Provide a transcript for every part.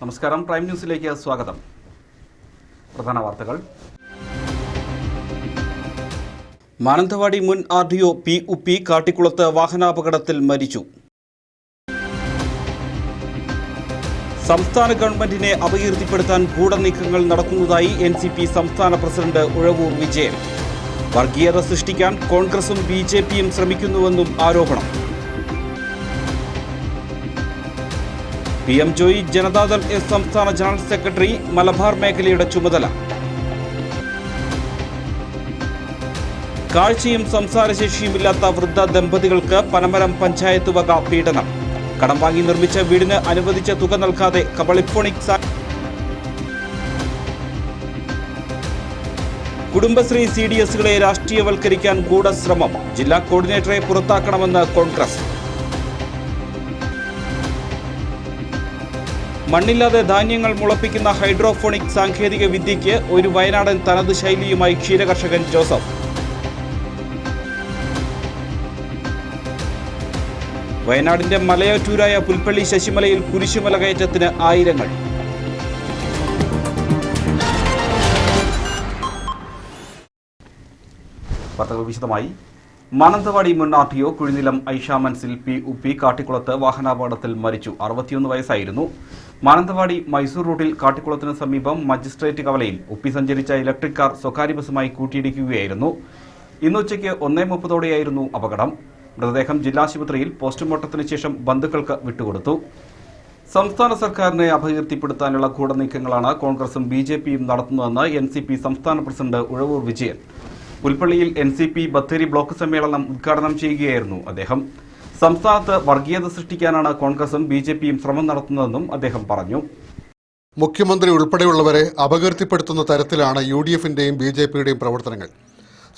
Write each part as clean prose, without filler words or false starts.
നമസ്കാരം, പ്രൈം ന്യൂസിലേക്ക് സ്വാഗതം. പ്രധാന വാർത്തകൾ. മാനന്തവാടി മുൻ RDO PUP കാട്ടിക്കുളത്ത് വാഹനാപകടത്തിൽ മരിച്ചു. സംസ്ഥാന ഗവൺമെന്റിനെ അപകീർത്തിപ്പെടുത്താൻ ഗൂഢനീക്കങ്ങൾ നടക്കുന്നതായി NCP സംസ്ഥാന പ്രസിഡന്റ് ഉഴവൂർ വിജയൻ. വർഗീയത സൃഷ്ടിക്കാൻ കോൺഗ്രസും BJPയും ശ്രമിക്കുന്നുവെന്നും ആരോപണം. PM ജോയി ജനതാദൾ S സംസ്ഥാന ജനറൽ സെക്രട്ടറി, മലബാർ മേഖലയുടെ ചുമതല. കാഴ്ചയും സംസാരശേഷിയുമില്ലാത്ത വൃദ്ധ ദമ്പതികൾക്ക് പനമരം പഞ്ചായത്ത് വക പീഡനം. കടം വാങ്ങി നിർമ്മിച്ച വീടിന് അനുവദിച്ച തുക നൽകാതെ കബളിഫോണിക്. കുടുംബശ്രീ CDSകളെ രാഷ്ട്രീയവൽക്കരിക്കാൻ ഗൂഢശ്രമം. ജില്ലാ കോർഡിനേറ്ററെ പുറത്താക്കണമെന്ന് കോൺഗ്രസ്. മണ്ണില്ലാതെ ധാന്യങ്ങൾ മുളപ്പിക്കുന്ന ഹൈഡ്രോഫോണിക് സാങ്കേതിക വിദ്യയ്ക്ക് ഒരു വയനാടൻ തനത് ശൈലിയുമായി ക്ഷീരകർഷകൻ ജോസഫ്. വയനാടിന്റെ മലയോറ്റൂരായ പുൽപ്പള്ളി ശശിമലയിൽ കുരിശുമല കയറ്റത്തിന് ആയിരങ്ങൾ. വാർത്തകൾ വിശദമായി. മാനന്തവാടി മുൻ RDO കുഴിനിലം ഐഷ മൻസിൽ PUP കാട്ടിക്കുളത്ത് വാഹനാപകടത്തിൽ മരിച്ചു. 61 വയസ്സായിരുന്നു. മാനന്തവാടി മൈസൂർ റൂട്ടിൽ കാട്ടിക്കുളത്തിന് സമീപം മജിസ്ട്രേറ്റ് കവലയിൽ UP സഞ്ചരിച്ച ഇലക്ട്രിക് കാർ സ്വകാര്യ ബസുമായി കൂട്ടിയിടിക്കുകയായിരുന്നു. ഇന്ന് ഉച്ചയ്ക്ക് 1:30 അപകടം. മൃതദേഹം ജില്ലാശുപത്രിയിൽ പോസ്റ്റ്മോർട്ടത്തിന് ശേഷം ബന്ധുക്കൾക്ക് വിട്ടുകൊടുത്തു. സംസ്ഥാന സർക്കാരിനെ അപകീർത്തിപ്പെടുത്താനുള്ള ഗൂഢനീക്കങ്ങളാണ് കോൺഗ്രസും BJPയും നടത്തുന്നതെന്ന് NCP സംസ്ഥാന പ്രസിഡന്റ് ഉഴവൂർ വിജയൻ. പുൽപ്പള്ളിയിൽ NCP ബത്തേരി ബ്ലോക്ക് സമ്മേളനം ഉദ്ഘാടനം ചെയ്യുകയായിരുന്നു അദ്ദേഹം. സംസ്ഥാനത്ത് വർഗീയത സൃഷ്ടിക്കാനാണ് കോൺഗ്രസും BJPയും ശ്രമം നടത്തുന്നതെന്നും അദ്ദേഹം പറഞ്ഞു. മുഖ്യമന്ത്രി ഉൾപ്പെടെയുള്ളവരെ അപകീർത്തിപ്പെടുത്തുന്ന തരത്തിലാണ് UDFന്റെയും BJPയുടെയും പ്രവർത്തനങ്ങൾ.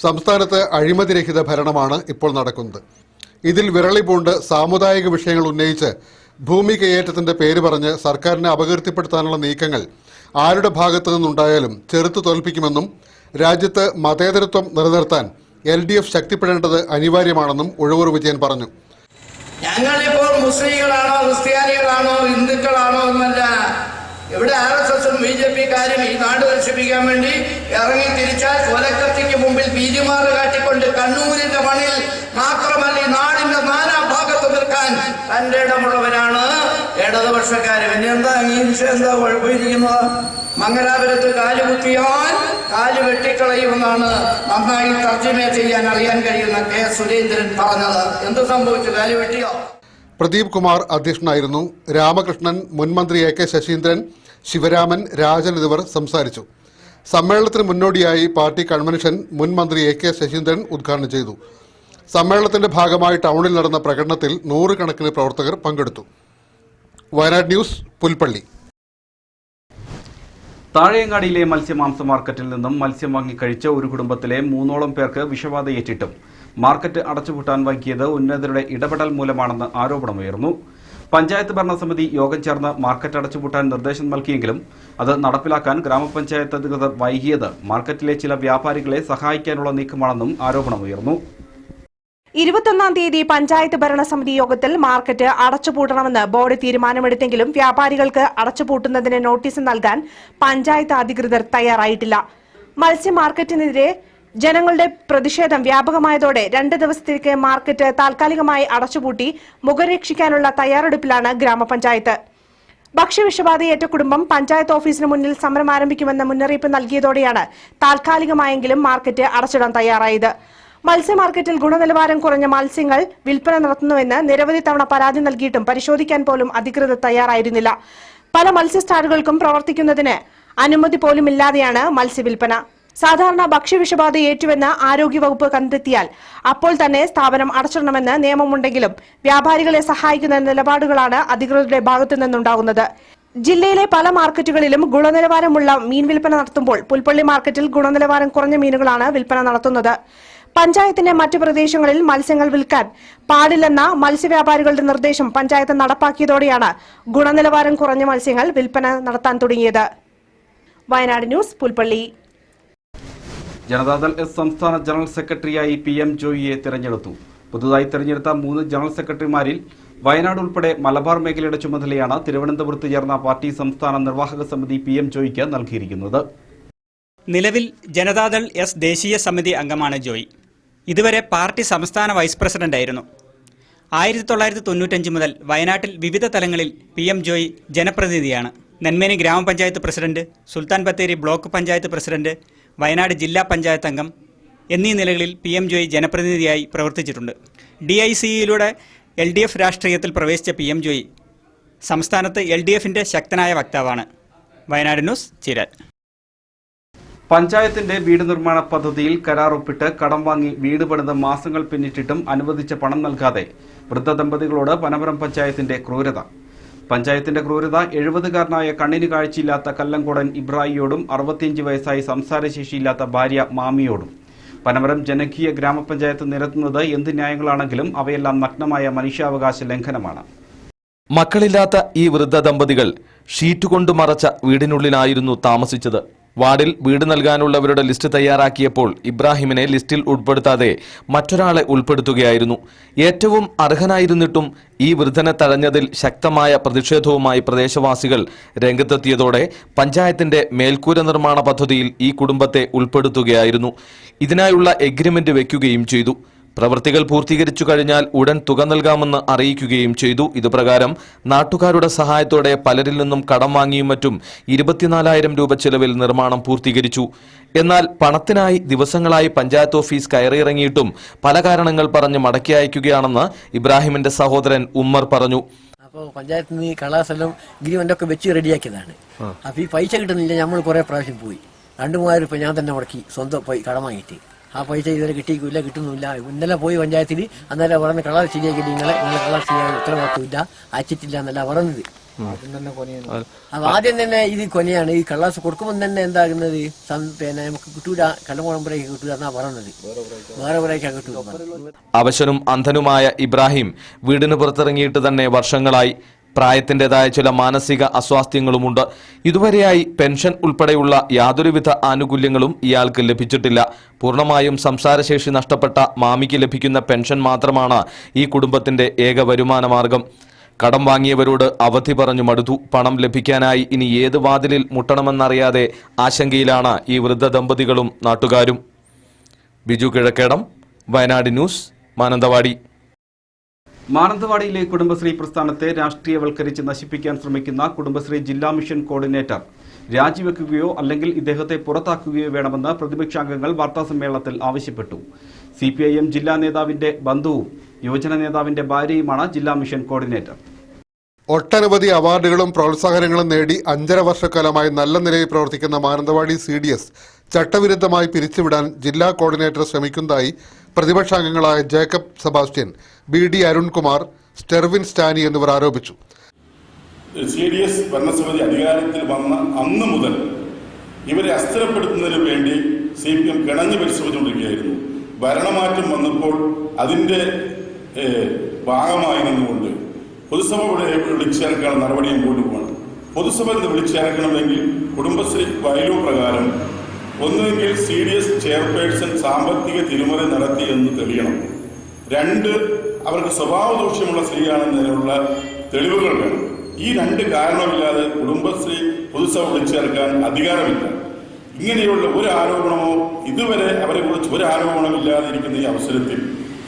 സംസ്ഥാനത്ത് അഴിമതിരഹിത ഭരണമാണ് ഇപ്പോൾ നടക്കുന്നത്. ഇതിൽ വിരളി പൂണ്ട് സാമുദായിക വിഷയങ്ങൾ ഉന്നയിച്ച് ഭൂമി കയ്യേറ്റത്തിന്റെ പേര് പറഞ്ഞ് സർക്കാരിനെ അപകീർത്തിപ്പെടുത്താനുള്ള നീക്കങ്ങൾ ആരുടെ ഭാഗത്തു നിന്നുണ്ടായാലും ചെറുത്തു തോൽപ്പിക്കുമെന്നും രാജ്യത്ത് മതേതരത്വം നിലനിർത്താൻ LDF ശക്തിപ്പെടേണ്ടത് അനിവാര്യമാണെന്നും ഉഴവൂർ വിജയൻ പറഞ്ഞു. ഞങ്ങളിപ്പോൾ മുസ്ലിങ്ങളാണോ ക്രിസ്ത്യാനികളാണോ ഹിന്ദുക്കളാണോ എന്നല്ല, ഇവിടെ RSSും BJPക്കാരും ഈ നാട് നശിപ്പിക്കാൻ വേണ്ടി ഇറങ്ങി തിരിച്ചാൽ കൊലക്കത്തിക്ക് മുമ്പിൽ ബീജുമാറ് കാട്ടിക്കൊണ്ട് കണ്ണൂരിന്റെ മണ്ണിൽ മാത്രമല്ല ഈ നാടിന്റെ നാനാഭാഗത്ത് നിൽക്കാൻ തന്റെ ഇടമുള്ളവരാണ് ഇടതുപക്ഷക്കാര്. പിന്നെ എന്താ അംഗീകരിച്ച് എന്താ കുഴപ്പമിരിക്കുന്നത്? മംഗലാപുരത്ത് കാലുകുത്തിയാൽ കാല് വെട്ടിക്കളയുമെന്നാണ് നന്നായി തർജ്ജമ ചെയ്യാൻ അറിയാൻ കഴിയുന്ന K. സുരേന്ദ്രൻ പറഞ്ഞത്. എന്ത് സംഭവിച്ചു? കാല് വെട്ടിയോ? പ്രദീപ് കുമാർ അധ്യക്ഷനായിരുന്നു. രാമകൃഷ്ണൻ, മുൻമന്ത്രി AK ശശീന്ദ്രൻ, ശിവരാമൻ, രാജൻ എന്നിവർ സംസാരിച്ചു. സമ്മേളനത്തിന് മുന്നോടിയായി പാർട്ടി കൺവെൻഷൻ മുൻമന്ത്രി AK ശശീന്ദ്രൻ ഉദ്ഘാടനം ചെയ്തു. സമ്മേളനത്തിന്റെ ഭാഗമായി ടൗണിൽ നടന്ന പ്രകടനത്തിൽ 100 കണക്കിന് പ്രവർത്തകർ പങ്കെടുത്തു. വയനാട് ന്യൂസ്, പുൽപ്പള്ളി. താഴെയങ്ങാടിയിലെ മത്സ്യമാംസ മാർക്കറ്റിൽ നിന്നും മത്സ്യം വാങ്ങി കഴിച്ച ഒരു കുടുംബത്തിലെ 3ഓളം പേർക്ക് വിഷബാധയേറ്റിട്ടും മാർക്കറ്റ് അടച്ചുപൂട്ടാൻ വൈകിയത് ഉന്നതരുടെ ഇടപെടൽ മൂലമാണെന്ന് ആരോപണമുയർന്നു. പഞ്ചായത്ത് ഭരണസമിതി യോഗം ചേർന്ന് മാർക്കറ്റ് അടച്ചുപൂട്ടാൻ നിർദ്ദേശം നൽകിയെങ്കിലും അത് നടപ്പിലാക്കാൻ ഗ്രാമപഞ്ചായത്ത് അധികൃതർ വൈകിയത് മാർക്കറ്റിലെ ചില വ്യാപാരികളെ സഹായിക്കാനുള്ള നീക്കമാണെന്നും ആരോപണമുയർന്നു. 21-ാം തീയതി പഞ്ചായത്ത് ഭരണസമിതി യോഗത്തിൽ മാർക്കറ്റ് അടച്ചുപൂട്ടണമെന്ന് ബോർഡ് തീരുമാനമെടുത്തെങ്കിലും വ്യാപാരികൾക്ക് അടച്ചുപൂട്ടുന്നതിന് നോട്ടീസ് നൽകാൻ പഞ്ചായത്ത് അധികൃതർ തയ്യാറായിട്ടില്ല. മത്സ്യ മാർക്കറ്റിനെതിരെ ജനങ്ങളുടെ പ്രതിഷേധം വ്യാപകമായതോടെ 2 ദിവസത്തേക്ക് മാർക്കറ്റ് താൽക്കാലികമായി അടച്ചുപൂട്ടി മുഖം രക്ഷിക്കാനുള്ള തയ്യാറെടുപ്പിലാണ് ഗ്രാമപഞ്ചായത്ത്. ഭക്ഷ്യവിഷബാധയേറ്റ കുടുംബം പഞ്ചായത്ത് ഓഫീസിന് മുന്നിൽ സമരം ആരംഭിക്കുമെന്ന മുന്നറിയിപ്പ് നൽകിയതോടെയാണ് താൽക്കാലികമായെങ്കിലും മാർക്കറ്റ് അടച്ചിടാൻ തയ്യാറായത്. മത്സ്യ മാർക്കറ്റിൽ ഗുണനിലവാരം കുറഞ്ഞ മത്സ്യങ്ങൾ വിൽപ്പന നടത്തുന്നുവെന്ന് നിരവധി തവണ പരാതി നൽകിയിട്ടും പരിശോധിക്കാൻ പോലും അധികൃതർ തയ്യാറായിരുന്നില്ല. പല മത്സ്യ സ്റ്റാളുകൾക്കും പ്രവർത്തിക്കുന്നതിന് അനുമതി പോലും ഇല്ലാതെയാണ് മത്സ്യവിൽപ്പന. സാധാരണ ഭക്ഷ്യവിഷബാധ ഏറ്റുവെന്ന് ആരോഗ്യവകുപ്പ് കണ്ടെത്തിയാൽ അപ്പോൾ തന്നെ സ്ഥാപനം അടച്ചിടണമെന്ന് നിയമമുണ്ടെങ്കിലും വ്യാപാരികളെ സഹായിക്കുന്ന നിലപാടുകളാണ് അധികൃതരുടെ ഭാഗത്തു നിന്നുണ്ടാകുന്നത്. ജില്ലയിലെ പല മാർക്കറ്റുകളിലും ഗുണനിലവാരമുള്ള മീൻ വിൽപ്പന നടത്തുമ്പോൾ പുൽപ്പള്ളി മാർക്കറ്റിൽ ഗുണനിലവാരം കുറഞ്ഞ മീനുകളാണ് വിൽപ്പന നടത്തുന്നത്. പഞ്ചായത്തിന്റെ മറ്റു പ്രദേശങ്ങളിൽ മത്സ്യങ്ങൾ വിൽക്കാൻ പാടില്ലെന്ന മത്സ്യവ്യാപാരികളുടെ നിർദ്ദേശം പഞ്ചായത്ത് നടപ്പാക്കിയതോടെയാണ് ഗുണനിലവാരം കുറഞ്ഞ മത്സ്യങ്ങൾ വിൽപ്പന നടത്താൻ തുടങ്ങിയത്. വയനാട് ന്യൂസ്, പുൽപ്പള്ളി. ജനതാദൾ S സംസ്ഥാന ജനറൽ സെക്രട്ടറിയായി PM ജോയിയെ തെരഞ്ഞെടുത്തു. പുതുതായി തെരഞ്ഞെടുത്ത 3 ജനറൽ സെക്രട്ടറിമാരിൽ വയനാട് ഉൾപ്പെടെ മലബാർ മേഖലയുടെ ചുമതലയാണ് തിരുവനന്തപുരത്ത് ചേർന്ന പാർട്ടി സംസ്ഥാന നിർവാഹക സമിതി PM ജോയിക്ക് നൽകിയിരിക്കുന്നത്. നിലവിൽ ജനതാദൾ എസ് ദേശീയ സമിതി അംഗമാണ് ജോയി. ഇതുവരെ പാർട്ടി സംസ്ഥാന വൈസ് പ്രസിഡന്റായിരുന്നു. 1995 മുതൽ വയനാട്ടിൽ വിവിധ തലങ്ങളിൽ PM ജോയി ജനപ്രതിനിധിയാണ്. നെന്മേനി ഗ്രാമപഞ്ചായത്ത് president, Sultan Bathery block panchayat president, Wayanad ജില്ലാ പഞ്ചായത്ത് അംഗം എന്നീ നിലകളിൽ PM ജോയി ജനപ്രതിനിധിയായി പ്രവർത്തിച്ചിട്ടുണ്ട്. DICയിലൂടെ LDF രാഷ്ട്രീയത്തിൽ പ്രവേശിച്ച PM ജോയി സംസ്ഥാനത്ത് LDFന്റെ ശക്തനായ വക്താവാണ്. വയനാട് ന്യൂസ്, ചീരാൻ. പഞ്ചായത്തിന്റെ വീട് നിർമ്മാണ പദ്ധതിയിൽ കരാർ ഒപ്പിട്ട് കടം വാങ്ങി വീട് പണിത് മാസങ്ങൾ പിന്നിട്ടിട്ടും അനുവദിച്ച പണം നൽകാതെ വൃദ്ധ ദമ്പതികളോട് പനമരം പഞ്ചായത്തിന്റെ ക്രൂരത. പഞ്ചായത്തിന്റെ ക്രൂരത 70-കാരനായ കണ്ണിന് കാഴ്ചയില്ലാത്ത കല്ലങ്കോടൻ ഇബ്രാഹിയോടും 65 വയസ്സായി സംസാരശേഷിയില്ലാത്ത ഭാര്യ മാമിയോടും. പനമരം ജനകീയ ഗ്രാമപഞ്ചായത്ത് നിരത്തുന്നത് എന്ത് ന്യായങ്ങളാണെങ്കിലും അവയെല്ലാം നഗ്നമായ മനുഷ്യാവകാശ ലംഘനമാണ്. മക്കളില്ലാത്ത ഈ വൃദ്ധ ദമ്പതികൾ ഷീറ്റ് കൊണ്ട് മറച്ച വീടിനുള്ളിലായിരുന്നു താമസിച്ചത്. വാർഡിൽ വീട് നൽകാനുള്ളവരുടെ ലിസ്റ്റ് തയ്യാറാക്കിയപ്പോൾ ഇബ്രാഹിമിനെ ലിസ്റ്റിൽ ഉൾപ്പെടുത്താതെ മറ്റൊരാളെ ഉൾപ്പെടുത്തുകയായിരുന്നു. ഏറ്റവും അർഹനായിരുന്നിട്ടും ഈ വൃദ്ധനെ തഴഞ്ഞതിൽ ശക്തമായ പ്രതിഷേധവുമായി പ്രദേശവാസികൾ രംഗത്തെത്തിയതോടെ പഞ്ചായത്തിന്റെ മേൽക്കൂര നിർമ്മാണ പദ്ധതിയിൽ ഈ കുടുംബത്തെ ഉൾപ്പെടുത്തുകയായിരുന്നു. ഇതിനായുള്ള എഗ്രിമെന്റ് വയ്ക്കുകയും ചെയ്തു. പ്രവൃത്തികൾ പൂർത്തീകരിച്ചു കഴിഞ്ഞാൽ ഉടൻ തുക നൽകാമെന്ന് അറിയിക്കുകയും ചെയ്തു. ഇതുപ്രകാരം നാട്ടുകാരുടെ സഹായത്തോടെ പലരിൽ നിന്നും കടം വാങ്ങിയും മറ്റും 24,000 രൂപ ചെലവിൽ നിർമ്മാണം പൂർത്തീകരിച്ചു. എന്നാൽ പണത്തിനായി ദിവസങ്ങളായി പഞ്ചായത്ത് ഓഫീസ് കയറിയിറങ്ങിയിട്ടും പല കാരണങ്ങൾ പറഞ്ഞ് മടക്കി അയക്കുകയാണെന്ന് ഇബ്രാഹിമിന്റെ സഹോദരൻ ഉമ്മർ പറഞ്ഞു. അപ്പോൾ പഞ്ചായത്തിൽ നിന്ന് കളാസെല്ലാം ഗ്രീവൻ്റൊക്കെ വെച്ച് റെഡിയാക്കിയതാണ്. അപ്പോൾ ഈ പൈസ കിട്ടുന്നില്ല. നമ്മൾ കുറേ പ്രാവശ്യം പോയി 2,000 രൂപ ഞാൻ തന്നെ മുടക്കി സ്വന്തം പോയി കടം വാങ്ങിയിട്ട്. ആ പൈസ ഇതുവരെ കിട്ടുന്നില്ല. ഇന്നലെ പോയി പഞ്ചായത്തിൽ, അന്നേരം പറഞ്ഞ കളർ ശരിയാക്കി നിങ്ങളെ കളർ ശരിയാക്കി ഉത്തരവാദിത്തമില്ല, അയച്ചിട്ടില്ല എന്നല്ല പറഞ്ഞത്. അപ്പൊ ആദ്യം തന്നെ ഇത് കൊനയാണ്. ഈ കള്ളാസ് കൊടുക്കുമ്പോൾ തന്നെ എന്താകുന്നത്, പിന്നെ നമുക്ക് കിട്ടൂല, കള്ളമുളമ്പുറേക്ക് കിട്ടൂല എന്നാ പറഞ്ഞത്. വേറെ പുറേക്കാ കിട്ടൂല. അവശനും അന്ധനുമായ ഇബ്രാഹിം വീടിന് പുറത്തിറങ്ങിയിട്ട് തന്നെ വർഷങ്ങളായി. പ്രായത്തിൻ്റെതായ ചില മാനസിക അസ്വാസ്ഥ്യങ്ങളുമുണ്ട്. ഇതുവരെയായി പെൻഷൻ ഉൾപ്പെടെയുള്ള യാതൊരുവിധ ആനുകൂല്യങ്ങളും ഇയാൾക്ക് ലഭിച്ചിട്ടില്ല. പൂർണ്ണമായും സംസാരശേഷി നഷ്ടപ്പെട്ട മാമിക്ക് ലഭിക്കുന്ന പെൻഷൻ മാത്രമാണ് ഈ കുടുംബത്തിന്റെ ഏക വരുമാന മാർഗം. കടം വാങ്ങിയവരോട് അവധി പറഞ്ഞു മടുത്തു. പണം ലഭിക്കാനായി ഇനി ഏത് വാതിലിൽ മുട്ടണമെന്നറിയാതെ ആശങ്കയിലാണ് ഈ വൃദ്ധ ദമ്പതികളും നാട്ടുകാരും. ബിജു കിഴക്കേടം, വയനാട് ന്യൂസ്, മാനന്തവാടി. മാനന്തവാടിയിലെ കുടുംബശ്രീ പ്രസ്ഥാനത്തെ രാഷ്ട്രീയവൽക്കരിച്ച് നശിപ്പിക്കാൻ ശ്രമിക്കുന്ന കുടുംബശ്രീ ജില്ലാ മിഷൻ കോർഡിനേറ്റർ രാജിവെക്കുകയോ അല്ലെങ്കിൽ ഇദ്ദേഹത്തെ പുറത്താക്കുകയോ വേണമെന്ന് പ്രതിപക്ഷാംഗങ്ങൾ വാർത്താസമ്മേളനത്തിൽ ആവശ്യപ്പെട്ടു. CPIM ജില്ലാ നേതാവിന്റെ ബന്ധുവും യുവജന നേതാവിന്റെ ഭാര്യയുമാണ് ജില്ലാ മിഷൻ കോർഡിനേറ്റർ. ഒട്ടനവധി അവാർഡുകളും പ്രോത്സാഹനങ്ങളും നേടി 5.5 വർഷക്കാലമായി നല്ല നിലയിൽ പ്രവർത്തിക്കുന്ന മാനന്തവാടി CDS ചട്ടവിരുദ്ധമായി പിരിച്ചുവിടാൻ ജില്ലാ കോർഡിനേറ്റർ ശ്രമിക്കുന്നതായി പ്രതിപക്ഷാംഗങ്ങളായ Jacob Sebastian, BD Arunkumar, Stervin Stany എന്നിവർ ആരോപിച്ചു. CDS ഭരണസമിതി അധികാരത്തിൽ വന്ന അന്ന് മുതൽ ഇവരെ അസ്ഥിരപ്പെടുത്തുന്നതിന് വേണ്ടി CPM കിണഞ്ഞു പരിശ്രമിച്ചുകൊണ്ടിരിക്കുകയായിരുന്നു. ഭരണമാറ്റം വന്നപ്പോൾ അതിൻ്റെ ഭാഗമായി നിന്നുകൊണ്ട് പൊതുസഭ വിളിച്ചേർക്കാനുള്ള നടപടിയും കൊണ്ടുപോകണം. പൊതുസഭ വിളിച്ചേർക്കണമെങ്കിൽ കുടുംബശ്രീ ബൈലോ പ്രകാരം ഒന്നുകിൽ CDS ചെയർപേഴ്സൺ സാമ്പത്തിക തിരിമറി നടത്തിയെന്ന് തെളിയണം. 2, അവർക്ക് സ്വഭാവ ദൂഷ്യമുള്ള സ്ത്രീയാണെന്നതിനുള്ള തെളിവുകൾ വേണം. ഈ 2 കാരണമില്ലാതെ കുടുംബശ്രീ പൊതുസഭ വിളിച്ചേർക്കാൻ അധികാരമില്ല. ഇങ്ങനെയുള്ള ഒരു ആരോപണമോ ഇതുവരെ അവരെക്കുറിച്ച് ഒരു ആരോപണമില്ലാതെ ഇരിക്കുന്ന ഈ അവസരത്തിൽ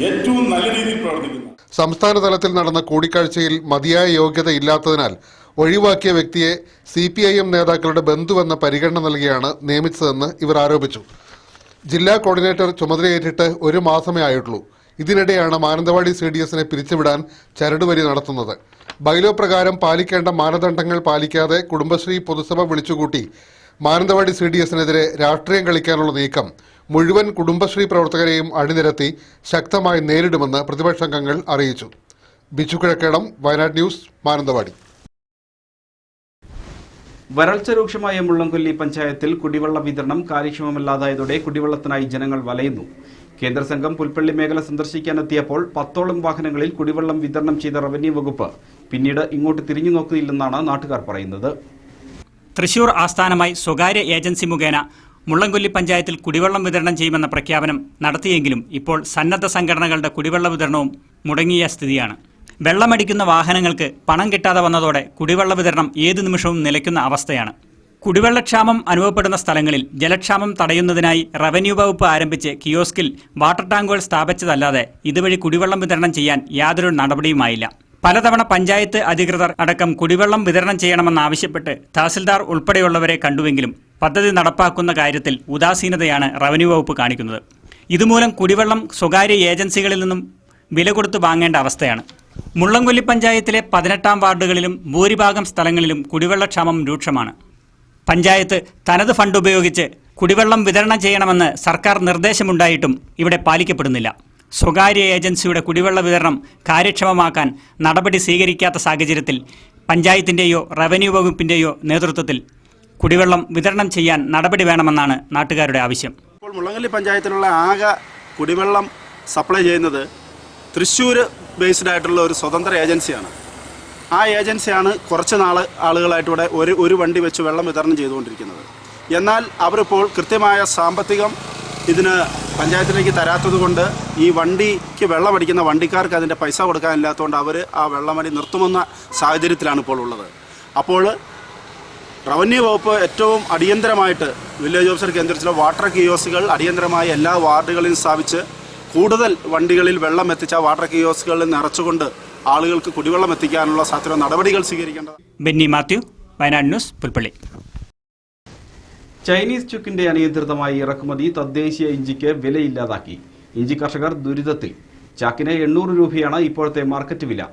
ഏറ്റവും നല്ല രീതിയിൽ പ്രവർത്തിക്കുന്നു. സംസ്ഥാന തലത്തിൽ നടന്ന കൂടിക്കാഴ്ചയിൽ മതിയായ യോഗ്യത ഇല്ലാത്തതിനാൽ ഒഴിവാക്കിയ വ്യക്തിയെ CPIM നേതാക്കളുടെ ബന്ധുവെന്ന പരിഗണന നൽകിയാണ് നിയമിച്ചതെന്ന് ഇവർ ആരോപിച്ചു. ജില്ലാ കോർഡിനേറ്റർ ചുമതലയേറ്റിട്ട് 1 മാസമേ ആയിട്ടുള്ളൂ. ഇതിനിടെയാണ് മാനന്തവാടി CDSനെ പിരിച്ചുവിടാൻ ചരടുവലി നടത്തുന്നത്. ബൈലോ പ്രകാരം പാലിക്കേണ്ട മാനദണ്ഡങ്ങൾ പാലിക്കാതെ കുടുംബശ്രീ പൊതുസഭ വിളിച്ചുകൂട്ടി മാനന്തവാടി CDSനെതിരെ രാഷ്ട്രീയം കളിക്കാനുള്ള നീക്കം മുഴുവൻ കുടുംബശ്രീ പ്രവർത്തകരെയും അണിനിരത്തി ശക്തമായി നേരിടുമെന്ന് പ്രതിപക്ഷാംഗങ്ങൾ അറിയിച്ചു. ബിജു കിഴക്കേടം, വയനാട് ന്യൂസ്, മാനന്തവാടി. വരൾച്ച രൂക്ഷമായ മുള്ളംകൊല്ലി പഞ്ചായത്തിൽ കുടിവെള്ള വിതരണം കാര്യക്ഷമമല്ലാതായതോടെ കുടിവെള്ളത്തിനായി ജനങ്ങൾ വലയുന്നു. കേന്ദ്ര സംഘം പുൽപ്പള്ളി മേഖല സന്ദർശിക്കാനെത്തിയപ്പോൾ 10ഓളം വാഹനങ്ങളിൽ കുടിവെള്ളം വിതരണം ചെയ്ത റവന്യൂ വകുപ്പ് പിന്നീട് ഇങ്ങോട്ട് തിരിഞ്ഞു നോക്കിയില്ലെന്നാണ് നാട്ടുകാർ പറയുന്നത്. തൃശൂർ ആസ്ഥാനമായി സ്വകാര്യ ഏജൻസി മുഖേന മുള്ളംകൊല്ലി പഞ്ചായത്തിൽ കുടിവെള്ളം വിതരണം ചെയ്യുമെന്ന പ്രഖ്യാപനം നടത്തിയെങ്കിലും ഇപ്പോൾ സന്നദ്ധ സംഘടനകളുടെ കുടിവെള്ള വിതരണവും മുടങ്ങിയ സ്ഥിതിയാണ്. വെള്ളമടിക്കുന്ന വാഹനങ്ങൾക്ക് പണം കിട്ടാതെ വന്നതോടെ കുടിവെള്ള വിതരണം ഏതു നിമിഷവും നിലയ്ക്കുന്ന അവസ്ഥയാണ്. കുടിവെള്ളക്ഷാമം അനുഭവപ്പെടുന്ന സ്ഥലങ്ങളിൽ ജലക്ഷാമം തടയുന്നതിനായി റവന്യൂ വകുപ്പ് ആരംഭിച്ച് കിയോസ്കിൽ വാട്ടർ ടാങ്കുകൾ സ്ഥാപിച്ചതല്ലാതെ ഇതുവഴി കുടിവെള്ളം വിതരണം ചെയ്യാൻ യാതൊരു നടപടിയുമായില്ല. പലതവണ പഞ്ചായത്ത് അധികൃതർ അടക്കം കുടിവെള്ളം വിതരണം ചെയ്യണമെന്നാവശ്യപ്പെട്ട് തഹസിൽദാർ ഉൾപ്പെടെയുള്ളവരെ കണ്ടുവെങ്കിലും പദ്ധതി നടപ്പാക്കുന്ന കാര്യത്തിൽ ഉദാസീനതയാണ് റവന്യൂ വകുപ്പ് കാണിക്കുന്നത്. ഇതുമൂലം കുടിവെള്ളം സ്വകാര്യ ഏജൻസികളിൽ നിന്നും വില കൊടുത്ത് വാങ്ങേണ്ട അവസ്ഥയാണ്. മുള്ളംകൊല്ലി പഞ്ചായത്തിലെ 18 വാർഡുകളിലും ഭൂരിഭാഗം സ്ഥലങ്ങളിലും കുടിവെള്ളക്ഷാമം രൂക്ഷമാണ്. പഞ്ചായത്ത് തനത് ഫണ്ട് ഉപയോഗിച്ച് കുടിവെള്ളം വിതരണം ചെയ്യണമെന്ന് സർക്കാർ നിർദ്ദേശമുണ്ടായിട്ടും ഇവിടെ പാലിക്കപ്പെടുന്നില്ല. സ്വകാര്യ ഏജൻസിയുടെ കുടിവെള്ള വിതരണം കാര്യക്ഷമമാക്കാൻ നടപടി സ്വീകരിക്കാത്ത സാഹചര്യത്തിൽ പഞ്ചായത്തിൻ്റെയോ റവന്യൂ വകുപ്പിൻ്റെയോ നേതൃത്വത്തിൽ കുടിവെള്ളം വിതരണം ചെയ്യാൻ നടപടി വേണമെന്നാണ് നാട്ടുകാരുടെ ആവശ്യം. ഇപ്പോൾ മുള്ളംകൊല്ലി പഞ്ചായത്തിലുള്ള ആകെ കുടിവെള്ളം സപ്ലൈ ചെയ്യുന്നത് തൃശ്ശൂർ ബേസ്ഡ് ആയിട്ടുള്ള ഒരു സ്വതന്ത്ര ഏജൻസിയാണ്. ആ ഏജൻസിയാണ് കുറച്ച് ആളുകളായിട്ട് ഇവിടെ ഒരു വണ്ടി വെച്ച് വെള്ളം വിതരണം ചെയ്തുകൊണ്ടിരിക്കുന്നത്. എന്നാൽ അവരിപ്പോൾ കൃത്യമായ സാമ്പത്തികം ഇതിന് പഞ്ചായത്തിലേക്ക് തരാത്തത് കൊണ്ട് ഈ വണ്ടിക്ക് വെള്ളമടിക്കുന്ന വണ്ടിക്കാർക്ക് അതിൻ്റെ പൈസ കൊടുക്കാനില്ലാത്തതുകൊണ്ട് അവർ ആ വെള്ളമടി നിർത്തുമെന്ന സാഹചര്യത്തിലാണ് ഇപ്പോൾ ഉള്ളത്. അപ്പോൾ റവന്യൂ വകുപ്പ് ഏറ്റവും അടിയന്തരമായിട്ട് വില്ലേജ് ഓഫീസർ കേന്ദ്രീകരിച്ചുള്ള വാട്ടർ കിയോസ്കുകൾ അടിയന്തരമായി എല്ലാ വാർഡുകളിലും സ്ഥാപിച്ച് കൂടുതൽ വണ്ടികളിൽ വെള്ളം എത്തിച്ച വാട്ടർ കിയോസ്കുകളിൽ നിറച്ചുകൊണ്ട് ആളുകൾക്ക് കുടിവെള്ളം എത്തിക്കാനുള്ള സാധ്യത നടപടികൾ സ്വീകരിക്കേണ്ടത്. ബെന്നി മാത്യു, വയനാട് ന്യൂസ്, പുൽപ്പള്ളി. ചൈനീസ് ചുക്കിന്റെ അനിയന്ത്രിതമായ ഇറക്കുമതി തദ്ദേശീയ ഇഞ്ചിക്ക് വിലയില്ലാതാക്കി. ഇഞ്ചി കർഷകർ ദുരിതത്തിൽ. ചാക്കിന് 800 രൂപയാണ് ഇപ്പോഴത്തെ മാർക്കറ്റ് വില.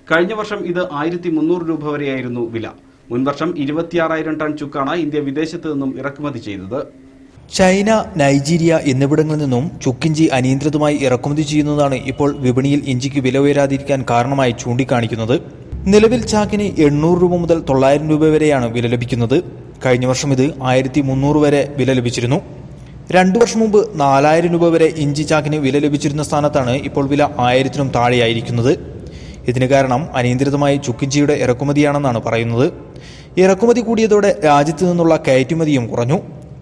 കഴിഞ്ഞ വർഷം ഇത് 1300 രൂപ വരെയായിരുന്നു വില. മുൻവർഷം 26,000 ടൺ ചുക്കാണ് ഇന്ത്യ വിദേശത്ത് നിന്നും ഇറക്കുമതി ചെയ്തത്. ചൈന, നൈജീരിയ എന്നിവിടങ്ങളിൽ നിന്നും ചുക്കിഞ്ചി അനിയന്ത്രിതമായി ഇറക്കുമതി ചെയ്യുന്നതാണ് ഇപ്പോൾ വിപണിയിൽ ഇഞ്ചിക്ക് വില ഉയരാതിരിക്കാൻ കാരണമായി ചൂണ്ടിക്കാണിക്കുന്നത്. നിലവിൽ ചാക്കിന് 800 രൂപ മുതൽ 900 രൂപ വരെയാണ് വില ലഭിക്കുന്നത്. കഴിഞ്ഞ വർഷം ഇത് 1300 വരെ വില ലഭിച്ചിരുന്നു. 2 വർഷം മുമ്പ് 4000 രൂപ വരെ ഇഞ്ചി ചാക്കിന് വില ലഭിച്ചിരുന്ന സ്ഥാനത്താണ് ഇപ്പോൾ വില 1000-നും താഴെയായിരിക്കുന്നത്. ഇതിന് കാരണം അനിയന്ത്രിതമായി ചുക്കിഞ്ചിയുടെ ഇറക്കുമതിയാണെന്നാണ് പറയുന്നത്. ഇറക്കുമതി കൂടിയതോടെ രാജ്യത്ത് നിന്നുള്ള കയറ്റുമതിയും കുറഞ്ഞു.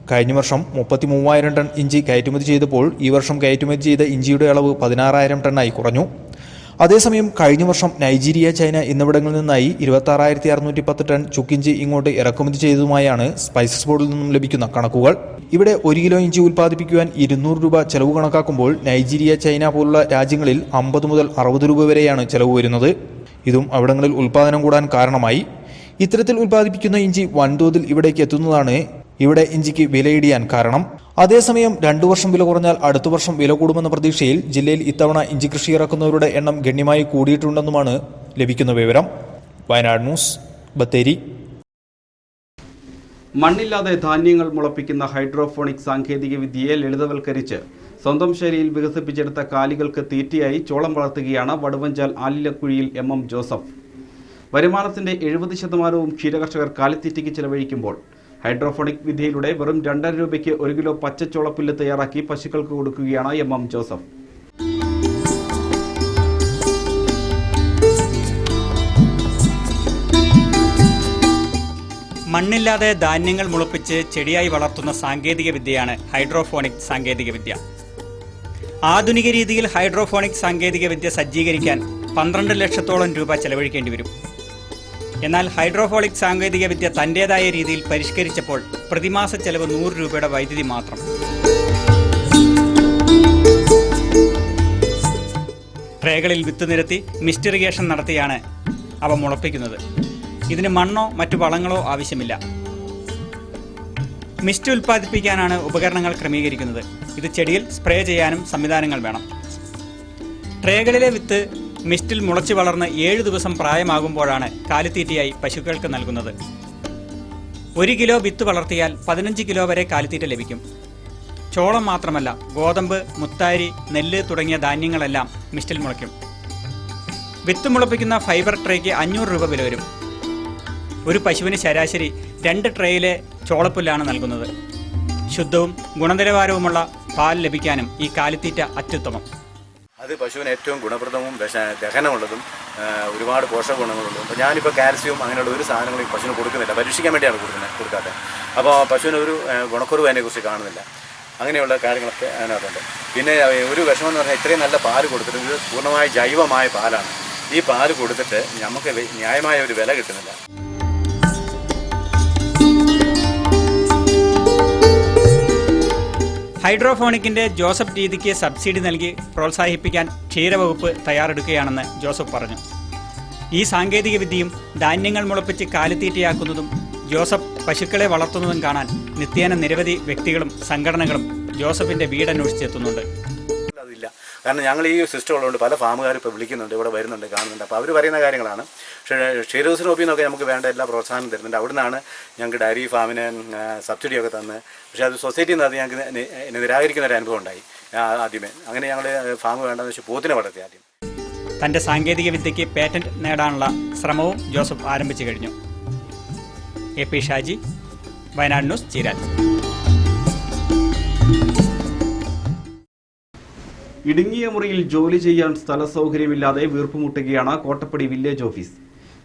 കഴിഞ്ഞ വർഷം 33,000 ടൺ ഇഞ്ചി കയറ്റുമതി ചെയ്തപ്പോൾ ഈ വർഷം കയറ്റുമതി ചെയ്ത ഇഞ്ചിയുടെ അളവ് 16,000 ടണ്ണായി കുറഞ്ഞു. അതേസമയം കഴിഞ്ഞ വർഷം നൈജീരിയ, ചൈന എന്നിവിടങ്ങളിൽ നിന്നായി 26,610 ടൺ ചുക്കിഞ്ചി ഇങ്ങോട്ട് ഇറക്കുമതി ചെയ്തതുമായാണ് സ്പൈസസ് ബോർഡിൽ നിന്നും ലഭിക്കുന്ന കണക്കുകൾ. ഇവിടെ 1 കിലോ ഇഞ്ചി ഉൽപ്പാദിപ്പിക്കുവാൻ 200 രൂപ ചെലവ് കണക്കാക്കുമ്പോൾ നൈജീരിയ, ചൈന പോലുള്ള രാജ്യങ്ങളിൽ 50 മുതൽ 60 രൂപ വരെയാണ് ചെലവ് വരുന്നത്. ഇതും അവിടങ്ങളിൽ ഉൽപ്പാദനം കൂടാൻ കാരണമായി. ഇത്തരത്തിൽ ഉൽപ്പാദിപ്പിക്കുന്ന ഇഞ്ചി വൻതോതിൽ ഇവിടേക്ക് എത്തുന്നതാണ് ഇവിടെ ഇഞ്ചിക്ക് വിലയിടിയാൻ കാരണം. അതേസമയം 2 വർഷം വില കുറഞ്ഞാൽ അടുത്ത വർഷം വില കൂടുമെന്ന പ്രതീക്ഷയിൽ ജില്ലയിൽ ഇത്തവണ ഇഞ്ചി കൃഷി ഇറക്കുന്നവരുടെ എണ്ണം ഗണ്യമായി കൂടിയിട്ടുണ്ടെന്നുമാണ് ലഭിക്കുന്ന വിവരം. വയനാട് ന്യൂസ്, ബത്തേരി. മണ്ണില്ലാതെ ധാന്യങ്ങൾ മുളപ്പിക്കുന്ന ഹൈഡ്രോഫോണിക് സാങ്കേതിക വിദ്യയെ ലളിതവൽക്കരിച്ച് സ്വന്തം ശൈലിയിൽ വികസിപ്പിച്ചെടുത്ത കാലികൾക്ക് തീറ്റയായി ചോളം വളർത്തുകയാണ് വടുവഞ്ചാൽ ആലിലക്കുഴിയിൽ MM ജോസഫ്. വരുമാനത്തിന്റെ 70% ക്ഷീരകർഷകർ കാലിത്തീറ്റയ്ക്ക് ചെലവഴിക്കുമ്പോൾ ഹൈഡ്രോഫോണിക് വിദ്യയിലൂടെ വെറും 2.5 രൂപയ്ക്ക് 1 കിലോ പച്ചച്ചോളപ്പുല്ല് തയ്യാറാക്കി പശുക്കൾക്ക് കൊടുക്കുകയാണ് MM ജോസഫ്. മണ്ണില്ലാതെ ധാന്യങ്ങൾ മുളപ്പിച്ച് ചെടിയായി വളർത്തുന്ന സാങ്കേതിക വിദ്യയാണ് ഹൈഡ്രോഫോണിക് സാങ്കേതിക വിദ്യ. ആധുനിക രീതിയിൽ ഹൈഡ്രോഫോണിക് സാങ്കേതിക വിദ്യ സജ്ജീകരിക്കാൻ 12 ലക്ഷത്തോളം രൂപ ചെലവഴിക്കേണ്ടി വരും. എന്നാൽ ഹൈഡ്രോഫോണിക് സാങ്കേതിക വിദ്യ തന്റേതായ രീതിയിൽ പരിഷ്കരിച്ചപ്പോൾ പ്രതിമാസ ചെലവ് 100 രൂപയുടെ വൈദ്യുതി മാത്രം. ട്രേകളിൽ വിത്ത് നിരത്തി മിസ്റ്റ് ഇറിഗേഷൻ നടത്തിയാണ് അവ മുളപ്പിക്കുന്നത്. ഇതിന് മണ്ണോ മറ്റു വളങ്ങളോ ആവശ്യമില്ല. മിസ്റ്റ് ഉൽപ്പാദിപ്പിക്കാനാണ് ഉപകരണങ്ങൾ ക്രമീകരിക്കുന്നത്. ഇത് ചെടിയിൽ സ്പ്രേ ചെയ്യാനും സംവിധാനങ്ങൾ വേണം. ട്രേകളിലെ വിത്ത് മിസ്റ്റിൽ മുളച്ചു വളർന്ന് 7 ദിവസം പ്രായമാകുമ്പോഴാണ് കാലിത്തീറ്റയായി പശുക്കൾക്ക് നൽകുന്നത്. 1 കിലോ വിത്ത് വളർത്തിയാൽ 15 കിലോ വരെ കാലിത്തീറ്റ ലഭിക്കും. ചോളം മാത്രമല്ല, ഗോതമ്പ്, മുത്താരി, നെല്ല് തുടങ്ങിയ ധാന്യങ്ങളെല്ലാം മിസ്റ്റിൽ മുളയ്ക്കും. വിത്ത് മുളപ്പിക്കുന്ന ഫൈബർ ട്രേക്ക് 500 രൂപ വില വരും. ഒരു പശുവിന് ശരാശരി 2 ട്രേയിലെ ചോളപ്പുല്ലാണ് നൽകുന്നത്. ശുദ്ധവും ഗുണനിലവാരവുമുള്ള പാൽ ലഭിക്കാനും ഈ കാലിത്തീറ്റ അത്യുത്തമം. അത് പശുവിന് ഏറ്റവും ഗുണപ്രദവും ദഹനമുള്ളതും ഒരുപാട് പോഷക ഗുണങ്ങളുള്ളതും. അപ്പോൾ ഞാനിപ്പോൾ കാൽസ്യവും അങ്ങനെയുള്ള ഒരു സാധനങ്ങളും പശുവിന് കൊടുക്കുന്നില്ല. പരീക്ഷിക്കാൻ വേണ്ടിയാണ് കൊടുക്കാത്തത്. അപ്പോൾ പശുവിന് ഒരു ഗുണക്കുറവ് അതിനെക്കുറിച്ച് കാണുന്നില്ല. അങ്ങനെയുള്ള കാര്യങ്ങളൊക്കെ അതിനകത്തുണ്ട്. പിന്നെ ഒരു വിഷമം എന്ന് പറഞ്ഞാൽ ഇത്രയും നല്ല പാല് കൊടുത്തിട്ട് ഇത് പൂർണ്ണമായ ജൈവമായ പാലാണ്. ഈ പാല് കൊടുത്തിട്ട് നമുക്ക് ന്യായമായ ഒരു വില കിട്ടുന്നില്ല. ഹൈഡ്രോഫോണിക്കിന്റെ ജോസഫ് രീതിക്ക് സബ്സിഡി നൽകി പ്രോത്സാഹിപ്പിക്കാൻ ക്ഷീരവകുപ്പ് തയ്യാറെടുക്കുകയാണെന്ന് ജോസഫ് പറഞ്ഞു. ഈ സാങ്കേതിക വിദ്യയും ധാന്യങ്ങൾ മുളപ്പിച്ച് കാലിത്തീറ്റയാക്കുന്നതും ജോസഫ് പശുക്കളെ വളർത്തുന്നതും കാണാൻ നിത്യേന നിരവധി വ്യക്തികളും സംഘടനകളും ജോസഫിന്റെ വീടന്വേഷിച്ചെത്തുന്നുണ്ട്. അതില്ല, കാരണം ഞങ്ങൾ ഈ സിസ്റ്റം ഉള്ളതുകൊണ്ട് പല ഫാമുകാരും ഇപ്പോൾ വിളിക്കുന്നുണ്ട്, ഇവിടെ വരുന്നുണ്ട്, കാണുന്നുണ്ട്. അപ്പോൾ അവർ പറയുന്ന കാര്യങ്ങളാണ്. പക്ഷേ ക്ഷീരോത്സവ വകുപ്പിൽ നിന്നൊക്കെ നമുക്ക് വേണ്ട എല്ലാ പ്രോത്സാഹനം തരുന്നുണ്ട്. അവിടെ നിന്നാണ് ഞങ്ങൾക്ക് ഡയറി ഫാമിന് സബ്സിഡിയൊക്കെ തന്ന്. പക്ഷേ അത് സൊസൈറ്റിയിൽ നിന്ന് അത് ഞങ്ങൾക്ക് നിരാകരിക്കുന്ന ഒരു അനുഭവം ഉണ്ടായി ആദ്യമേ. അങ്ങനെ ഞങ്ങൾ ഫാം വേണ്ടെന്ന് വെച്ചാൽ പോത്തിനെ വളർത്തി ആദ്യം. തന്റെ സാങ്കേതിക വിദ്യയ്ക്ക് പേറ്റന്റ് നേടാനുള്ള ശ്രമവും ജോസഫ് ആരംഭിച്ചു കഴിഞ്ഞു. AP Shaji, Wayanad news, Cheeral. ഇടുങ്ങിയ മുറിയിൽ ജോലി ചെയ്യാൻ സ്ഥല സൗകര്യമില്ലാതെ വീർപ്പുമുട്ടുകയാണ് കോട്ടപ്പടി വില്ലേജ് ഓഫീസ്.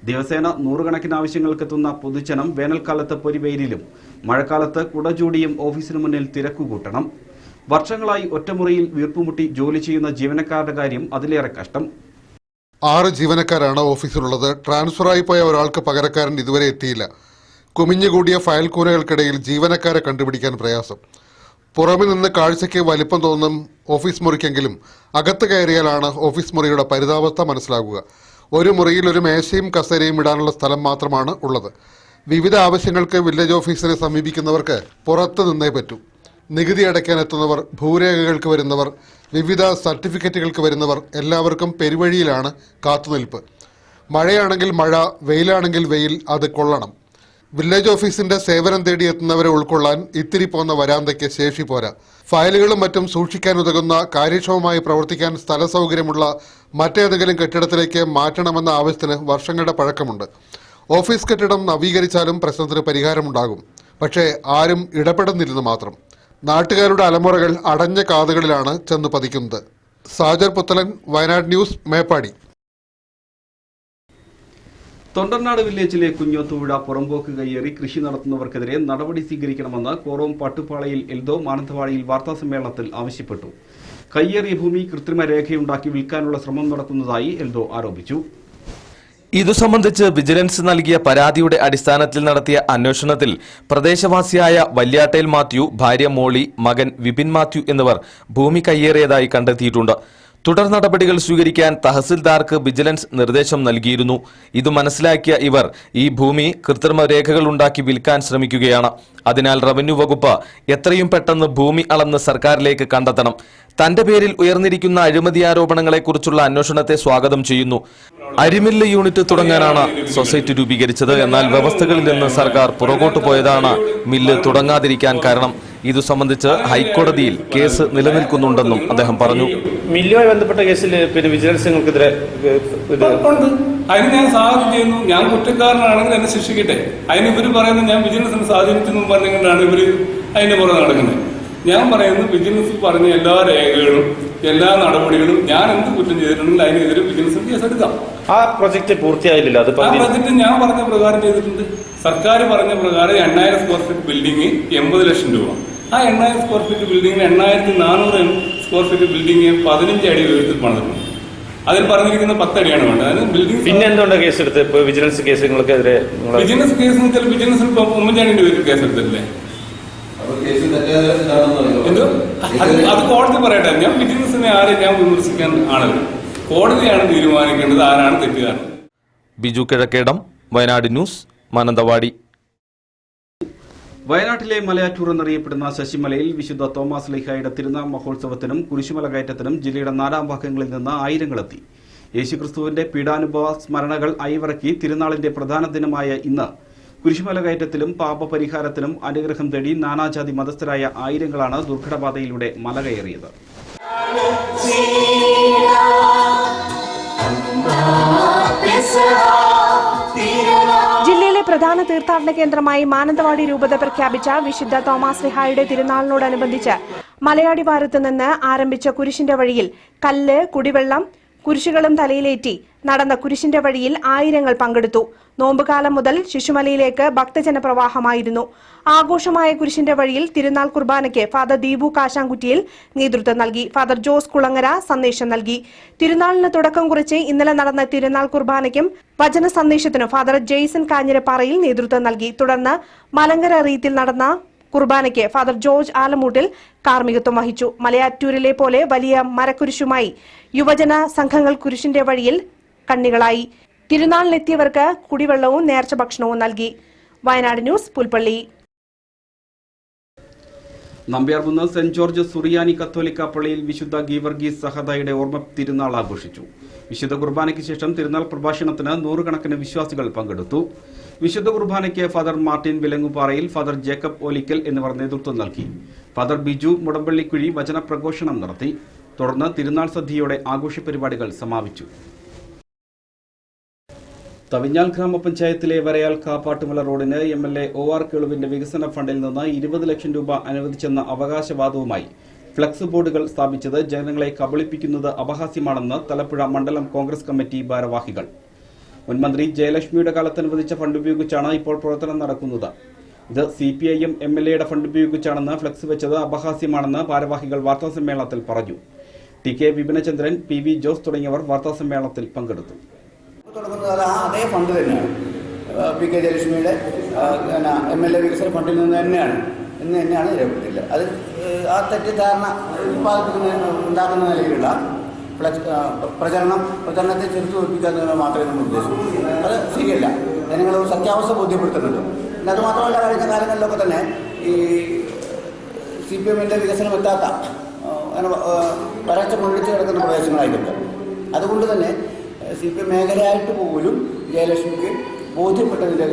ദിവസേന നൂറുകണക്കിന് ആവശ്യങ്ങൾക്കെത്തുന്ന പൊതുജനം വേനൽക്കാലത്ത് പൊരിവെയിലും മഴക്കാലത്ത് കുടചൂടിയും ഓഫീസിന് മുന്നിൽ തിരക്കുകൂട്ടണം. വർഷങ്ങളായി ഒറ്റമുറിയിൽ വീർപ്പുമുട്ടി ജോലി ചെയ്യുന്ന ജീവനക്കാരുടെ കാര്യം അതിലേറെ കഷ്ടം. 6 ജീവനക്കാരാണ് ഓഫീസിലുള്ളത്. ട്രാൻസ്ഫറായി പോയ ഒരാൾക്ക് പകരക്കാരൻ ഇതുവരെ എത്തിയില്ല. കുമിഞ്ഞുകൂടിയ ഫയൽ കൂനകൾക്കിടയിൽ ജീവനക്കാരെ കണ്ടുപിടിക്കാൻ പ്രയാസം. പുറമെ നിന്ന് കാഴ്ചയ്ക്ക് വലിപ്പം തോന്നും ഓഫീസ് മുറിക്കെങ്കിലും അകത്ത് കയറിയാലാണ് ഓഫീസ് മുറിയുടെ പരിതാവസ്ഥ മനസ്സിലാകുക. ഒരു മുറിയിൽ ഒരു മേശയും കസേരയും ഇടാനുള്ള സ്ഥലം മാത്രമാണ് ഉള്ളത്. വിവിധ ആവശ്യങ്ങൾക്ക് വില്ലേജ് ഓഫീസിനെ സമീപിക്കുന്നവർക്ക് പുറത്ത് നിന്നേ പറ്റൂ. നികുതി അടയ്ക്കാൻ എത്തുന്നവർ, ഭൂരേഖകൾക്ക് വരുന്നവർ, വിവിധ സർട്ടിഫിക്കറ്റുകൾക്ക് വരുന്നവർ എല്ലാവർക്കും പെരുവഴിയിലാണ് കാത്തുനിൽപ്പ്. മഴയാണെങ്കിൽ മഴ, വെയിലാണെങ്കിൽ വെയിൽ, അത് കൊള്ളണം. വില്ലേജ് ഓഫീസിന്റെ സേവനം തേടിയെത്തുന്നവരെ ഉൾക്കൊള്ളാൻ ഇത്തിരി പോന്ന വരാന്തയ്ക്ക് ശേഷി പോരാ. ഫയലുകളും മറ്റും സൂക്ഷിക്കാനുതകുന്ന കാര്യക്ഷമമായി പ്രവർത്തിക്കാൻ സ്ഥല സൗകര്യമുള്ള മറ്റേതെങ്കിലും കെട്ടിടത്തിലേക്ക് മാറ്റണമെന്ന ആവശ്യത്തിന് വർഷങ്ങളുടെ പഴക്കമുണ്ട്. ഓഫീസ് കെട്ടിടം നവീകരിച്ചാലും പ്രശ്നത്തിന് പരിഹാരമുണ്ടാകും. പക്ഷേ ആരും ഇടപെടുന്നില്ലെന്ന് മാത്രം. നാട്ടുകാരുടെ അലമുറകൾ അടഞ്ഞ കാതുകളിലാണ് ചെന്ന് പതിക്കുന്നത്. സാജർ പുത്തലൻ, വയനാട് ന്യൂസ്, മേപ്പാടി. തൊണ്ടർനാട് വില്ലേജിലെ കുഞ്ഞോത്തുപുഴ പുറമ്പോക്ക് കയ്യേറി കൃഷി നടത്തുന്നവർക്കെതിരെ നടപടി സ്വീകരിക്കണമെന്ന് കോറോം പട്ടുപാളയിൽ എൽദോ മാനന്തവാടിയിൽ വാർത്താസമ്മേളനത്തിൽ ആവശ്യപ്പെട്ടു. കയ്യേറിയ ഭൂമി കൃത്രിമ രേഖയുണ്ടാക്കി വിൽക്കാനുള്ള ശ്രമം നടത്തുന്നതായി എൽദോ ആരോപിച്ചു. ഇതു സംബന്ധിച്ച് വിജിലൻസ് നൽകിയ പരാതിയുടെ അടിസ്ഥാനത്തിൽ നടത്തിയ അന്വേഷണത്തിൽ പ്രദേശവാസിയായ വല്യാട്ടേൽ മാത്യു, ഭാര്യ മോളി, മകൻ വിപിൻ മാത്യു എന്നിവർ ഭൂമി കയ്യേറിയതായി കണ്ടെത്തിയിട്ടുണ്ട്. തുടർ നടപടികൾ സ്വീകരിക്കാൻ തഹസിൽദാർക്ക് വിജിലൻസ് നിർദ്ദേശം നൽകിയിരുന്നു. ഇത് മനസ്സിലാക്കിയ ഇവർ ഈ ഭൂമി കൃത്രിമ രേഖകൾ ഉണ്ടാക്കി വിൽക്കാൻ ശ്രമിക്കുകയാണ്. അതിനാൽ റവന്യൂ വകുപ്പ് എത്രയും പെട്ടെന്ന് ഭൂമി അളന്ന് സർക്കാരിലേക്ക് കണ്ടെത്തണം. തന്റെ പേരിൽ ഉയർന്നിരിക്കുന്ന അഴിമതി ആരോപണങ്ങളെക്കുറിച്ചുള്ള അന്വേഷണത്തെ സ്വാഗതം ചെയ്യുന്നു. അരിമില്ല് യൂണിറ്റ് തുടങ്ങാനാണ് സൊസൈറ്റി രൂപീകരിച്ചത്. എന്നാൽ വ്യവസ്ഥകളിൽ നിന്ന് സർക്കാർ പുറകോട്ട് പോയതാണ് മില്ല് തുടങ്ങാതിരിക്കാൻ കാരണം. ഇതു സംബന്ധിച്ച് ഹൈക്കോടതിയിൽ കേസ് നിലനിൽക്കുന്നുണ്ടെന്നും അദ്ദേഹം പറഞ്ഞു. മില്ലുമായി ബന്ധപ്പെട്ട കേസിൽ വിജിലൻസ് നിങ്ങൾക്കെതിരെ അതിന് ഞാൻ സ്വാഗതം ചെയ്യുന്നു. ഞാൻ കുറ്റക്കാരനാണെങ്കിൽ എന്നെ ശിക്ഷിക്കട്ടെ. അതിന് ഇവർ പറയുന്നത് ഞാൻ വിജിലൻസിന് സ്വാധീനിച്ചെന്നും പറഞ്ഞുകൊണ്ടാണ് ഇവർ അതിന്റെ പുറകെ നടക്കുന്നത്. ഞാൻ പറയുന്നു, വിജിലൻസ് പറഞ്ഞ എല്ലാ രേഖകളും എല്ലാ നടപടികളും ഞാൻ എന്ത് കുറ്റം ചെയ്തിട്ടുണ്ടെങ്കിൽ അതിനെതിരെ വിജിലൻസ് കേസെടുക്കാം. ആ പ്രൊജക്ട് പൂർത്തിയായില്ല. ആ പ്രൊജക്ട് ഞാൻ പറഞ്ഞ പ്രകാരം ചെയ്തിട്ടുണ്ട്. സർക്കാർ പറഞ്ഞ പ്രകാരം 8000 സ്ക്വയർ ഫീറ്റ് ബിൽഡിംഗ് 80 ലക്ഷം രൂപ. ആ 8000 സ്ക്വയർ ഫീറ്റ് ബിൽഡിംഗിന് 8400 സ്ക്വയർ ഫീറ്റ് ബിൽഡിംഗ് 15 അടി ഉയരത്തിൽ പണിതിട്ടുണ്ട്. അതിൽ പറഞ്ഞിരിക്കുന്ന 10 അടിയാണ് വേണ്ടത്. അതിന് ബിൽഡിംഗ് പിന്നെ എന്തുകൊണ്ട് കേസെടുത്ത് ഇപ്പോൾ വിജിലൻസ് കേസുകൾക്കെതിരെ? വിജിലൻസ് കേസ് എന്ന് വെച്ചാൽ വിജിലൻസിൽ ഉമ്മൻചാണ്ടിന്റെ പേരിൽ കേസെടുത്തില്ലേ? അത് കോടതി പറയട്ടെ. ഞാൻ വിജിലൻസിനെ ആരെയും ഞാൻ വിമർശിക്കാൻ ആണല്ലോ. കോടതിയാണ് തീരുമാനിക്കേണ്ടത് ആരാണ് തെറ്റുകാരൻ. ബിജു കിഴക്കേടം, വയനാട് ന്യൂസ്, മാനന്തവാടി. വയനാട്ടിലെ മലയാറ്റൂർ എന്നറിയപ്പെടുന്ന ശശിമലയിൽ വിശുദ്ധ തോമസ് ലീഹായുടെ തിരുനാൾ മഹോത്സവത്തിനും കുരിശുമല കയറ്റത്തിനും ജില്ലയുടെ 4 ഭാഗങ്ങളിൽ നിന്ന് ആയിരങ്ങളെത്തി. യേശുക്രിസ്തുവിന്റെ പീഡാനുഭവ സ്മരണകൾ അയവിറക്കി തിരുനാളിന്റെ പ്രധാന ദിനമായ ഇന്ന് കുരിശുമല കയറ്റത്തിലും പാപപരിഹാരത്തിനും അനുഗ്രഹം തേടി നാനാജാതി മതസ്ഥരായ ആയിരങ്ങളാണ് ദുർഘടപാതയിലൂടെ മല കയറിയത്. ജില്ലയിലെ പ്രധാന തീർത്ഥാടന കേന്ദ്രമായി മാനന്തവാടി രൂപത പ്രഖ്യാപിച്ച വിശുദ്ധ തോമസ് ലീഹായുടെ തിരുനാളിനോടനുബന്ധിച്ച് മലയാടിവാരത്ത് നിന്ന് ആരംഭിച്ച കുരിശിന്റെ വഴിയിൽ കല്ല്, കുടിവെള്ളം, കുരിശുകളും തലയിലേറ്റി നടന്ന കുരിശിന്റെ വഴിയിൽ ആയിരങ്ങൾ പങ്കെടുത്തു. നോമ്പുകാലം മുതൽ ശിശുമലയിലേക്ക് ഭക്തജന പ്രവാഹമായിരുന്നു. ആഘോഷമായ കുരിശിന്റെ വഴിയിൽ തിരുനാൾ കുർബാനയ്ക്ക് ഫാദർ ദീപു കാശാങ്കുറ്റിയിൽ നേതൃത്വം നൽകി. ഫാദർ ജോസ് കുളങ്ങര സന്ദേശം നൽകി. തിരുനാളിന് തുടക്കം കുറിച്ച് ഇന്നലെ നടന്ന തിരുനാൾ കുർബാനയ്ക്കും വചന സന്ദേശത്തിനും ഫാദർ ജെയ്സൺ കാഞ്ഞിരപ്പാറയിൽ നേതൃത്വം നൽകി. തുടർന്ന് മലങ്കര റീത്തിൽ നടന്ന കുർബാനയ്ക്ക് ഫാദർ ജോർജ് ആലമൂട്ടിൽ കാർമ്മികത്വം വഹിച്ചു. മലയാറ്റൂരിലെ പോലെ വലിയ മരക്കുരിശുമായി യുവജന സംഘങ്ങൾ കുരിശിന്റെ വഴിയിൽ കണ്ണികളായി. തിരുനാളിനെത്തിയവർക്ക് കുടിവെള്ളവും നേർച്ച ഭക്ഷണവും നൽകി. Wayanad news, Pulpally. Nambiarkunnu saint George സുറിയാനി കത്തോലിക്ക പള്ളിയിൽ വിശുദ്ധ ഗീവർഗീസ് സഹദയുടെ ഓർമ്മ തിരുനാൾ ആഘോഷിച്ചു. വിശുദ്ധ കുർബാനയ്ക്ക് ശേഷം തിരുനാൾ പ്രഭാഷണത്തിന് നൂറുകണക്കിന് വിശ്വാസികൾ പങ്കെടുത്തു. വിശുദ്ധ കുർബാനയ്ക്ക് father Martin Vilangupparayil, father Jacob Olickal എന്നിവർ നേതൃത്വം നൽകി. ഫാദർ ബിജു മുടമ്പള്ളിക്കുഴി വചന പ്രഘോഷണം നടത്തി. തുടർന്ന് തിരുനാൾ സദ്യയോടെ ആഘോഷ പരിപാടികൾ സമാപിച്ചു. തവിഞ്ഞാൽ ഗ്രാമപഞ്ചായത്തിലെ വരയാൽ കാപ്പാട്ടുമല റോഡിന് MLA OR കേളുവിന്റെ വികസന ഫണ്ടിൽ നിന്ന് 20 ലക്ഷം രൂപ അനുവദിച്ചെന്ന അവകാശവാദവുമായി ഫ്ലക്സ് ബോർഡുകൾ സ്ഥാപിച്ചത് ജനങ്ങളെ കബളിപ്പിക്കുന്നത് അപഹാസ്യമാണെന്ന് തലപ്പുഴ മണ്ഡലം കോൺഗ്രസ് കമ്മിറ്റി ഭാരവാഹികൾ. മുൻമന്ത്രി ജയലക്ഷ്മിയുടെ കാലത്ത് അനുവദിച്ച ഫണ്ട് ഉപയോഗിച്ചാണ് ഇപ്പോൾ പ്രവർത്തനം നടക്കുന്നത്. ഇത് CPIM MLAയുടെ ഫണ്ട് ഉപയോഗിച്ചാണെന്ന് ഫ്ലക്സ് വെച്ചത് അപഹാസ്യമാണെന്ന് ഭാരവാഹികൾ വാർത്താസമ്മേളനത്തിൽ പറഞ്ഞു. TK വിപിനചന്ദ്രൻ, PV ജോസ് തുടങ്ങിയവർ വാർത്താസമ്മേളനത്തിൽ പങ്കെടുത്തു. അതേ ഫണ്ട് തന്നെയാണ് PK ജയലക്ഷ്മിയുടെ MLA വികസന ഫണ്ടിൽ നിന്ന് തന്നെയാണ് രേഖപ്പെടുത്തില്ല. അത് ആ തെറ്റിദ്ധാരണ ഉണ്ടാക്കുന്ന നിലയിലുള്ള പ്രചരണത്തെ ചെറുത്തു തോൽപ്പിക്കുക മാത്രമേ നമ്മൾ ഉദ്ദേശിക്കൂ. അത് ശരിയല്ല. ജനങ്ങൾ സത്യാവസ്ഥ ബോധ്യപ്പെടുത്തുന്നുണ്ട്. പിന്നെ അതുമാത്രമല്ല, കഴിഞ്ഞ കാലങ്ങളിലൊക്കെ തന്നെ ഈ CPMന്റെ വികസനം എത്താത്ത വരച്ച മുള്ളിച്ച് കിടക്കുന്ന പ്രദേശങ്ങളായിട്ടുണ്ട്. അതുകൊണ്ട് തന്നെ CPM മേഖലയായിട്ട് പോലും ജയലക്ഷ്മിക്ക് ബോധ്യപ്പെട്ടതിൻ്റെ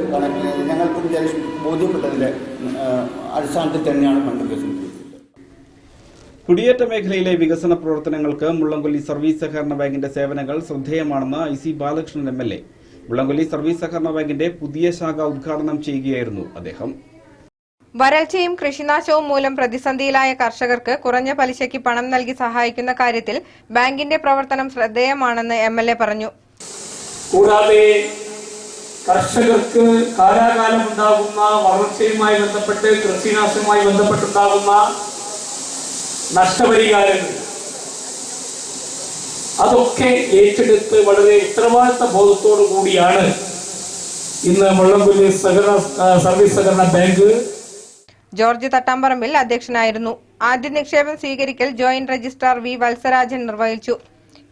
ഞങ്ങൾക്കും ജയലക്ഷ്മിക്ക് ബോധ്യപ്പെട്ടതിൻ്റെ അടിസ്ഥാനത്തിൽ തന്നെയാണ് ഫണ്ട് വികസനം. കുടിയേറ്റ മേഖലയിലെ വികസന പ്രവർത്തനങ്ങൾക്ക് മുള്ളംകൊല്ലി സർവീസ് സഹകരണ ബാങ്കിന്റെ സേവനങ്ങൾ ശ്രദ്ധേയമാണെന്ന് IC Balakrishnan MLA. Mullankolli service സഹകരണ ബാങ്കിന്റെ പുതിയ ശാഖ ഉദ്ഘാടനം ചെയ്യുകയായിരുന്നു അദ്ദേഹം. വരൾച്ചയും കൃഷിനാശവും മൂലം പ്രതിസന്ധിയിലായ കർഷകർക്ക് കുറഞ്ഞ പലിശയ്ക്ക് പണം നൽകി സഹായിക്കുന്ന കാര്യത്തിൽ ബാങ്കിന്റെ പ്രവർത്തനം ശ്രദ്ധേയമാണെന്ന് MLA പറഞ്ഞു. കൂടാതെ കർഷകർക്ക് കാലാകാലം ഉണ്ടാകുന്ന വരൾച്ചയുമായി ബന്ധപ്പെട്ട് കൃഷിനാശവുമായി ബന്ധപ്പെട്ടുണ്ടാകുന്ന നഷ്ടപരിഹാരങ്ങൾ അതൊക്കെ ഏറ്റെടുത്ത് വളരെ ഉത്തരവാദിത്ത ബോധത്തോടു കൂടിയാണ് ഇന്ന് മുള്ളംകൊല്ലി സർവീസ് സഹകരണ ബാങ്ക്. ജോർജ് തട്ടാമ്പറമ്പിൽ അധ്യക്ഷനായിരുന്നു. ആദ്യ നിക്ഷേപം സ്വീകരിക്കൽ ജോയിന്റ് രജിസ്ട്രാർ V വത്സരാജൻ നിർവഹിച്ചു.